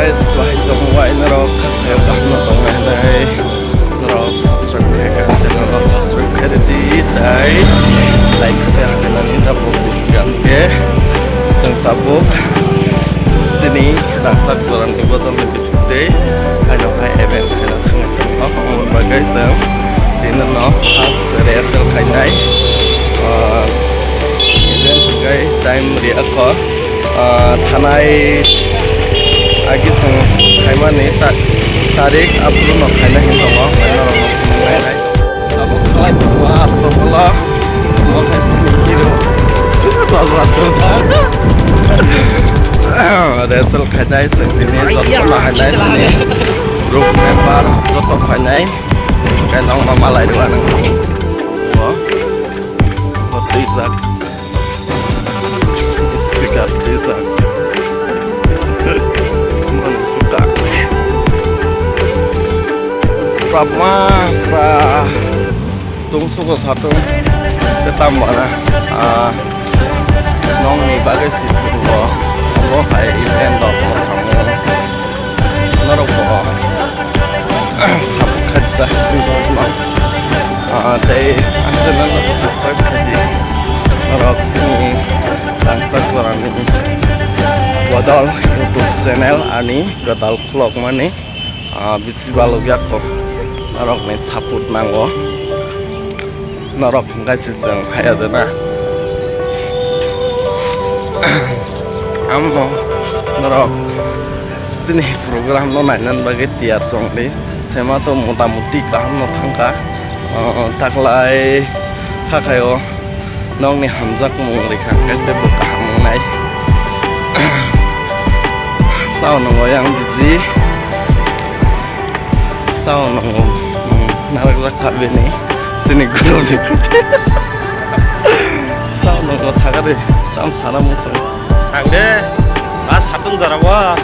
guys, wahai tungguai nerok kayak kahno tungguai dai nerok subscribe ke channel nerok subscribe ke di dai like share dengan kita publik kan ke yang tabuk sini rasa kurang dibuat lebih gede ada kayak event ada tengah umur bagai sang sini no khas rehearsal kainai event guys time dia kok tanai agi sang kaima ni tarik upload no kaina hintongo kaina no kainai abo kalai buwa astagfirullah mo kaisi hero rehearsal kainai sang ini jotono kainai sini group member joto kainai kainong mamalai dua nang wah hotizak speaker hotizak mana suka Prama pra tungsu ko satu tetap mana nong ni bagai sistem ko hai event dok mo kamu narok ko subscribe dah dulu saya channel ko subscribe kaji narok ni langsung kurang ini Godal YouTube channel ani Godal vlog mani bisi balu biak ko narok ni support nango narok ngai sisang hayadena amno narok sini program no nainan bagai tiar tong di sema to motamuti kaham no thangka taklai khakayo nong ni hamjak mung rekha kete bo kaham nai sao nong yang biji sao nong narak rakha beni sini guru di sao nong ko sagade tam sana musung angde mas sapung jarawa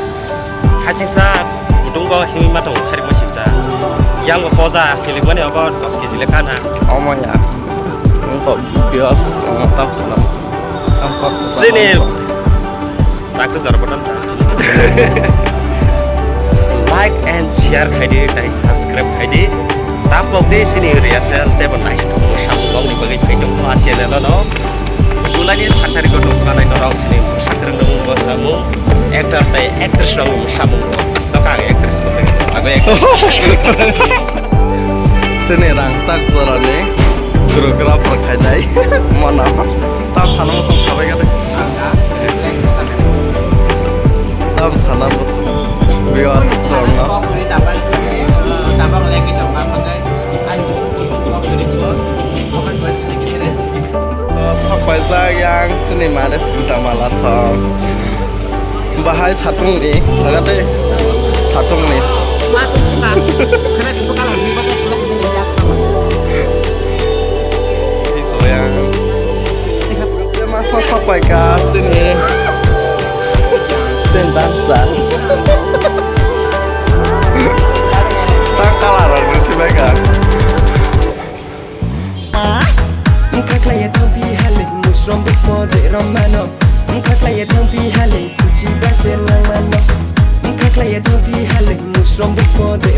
hachingsa udunggo himi matong khari mosimja yang poza hilimani aba 10 kg lekana omo ya engko bios tam sana musung sini taksa jarabodan like and share khaidi dai subscribe khaidi tapok de sini rehearsal tebon nai samong ni bagai khaidong asian no Julai sakari ko dong kanai dorang sini sakreng dong go samu actor tai actress dong samu dokang actress ko aku actress sini rangsak zorane choreographer khainai mana tam sana musung sabai gade tam sana musung bios sorna Pajak yang seni mana cinta malah sam bahaya satung nih sagade satung nih Matung suka karena itu kalau di bawah pulang di belakang itu yang dia masa sampai ke sini sendansa tangkal orang sih mereka Kaklaya thampi hale musrom buk mode romano Kaklaya thampi hale kuchi base lang mano Kaklaya thampi hale musrom buk mode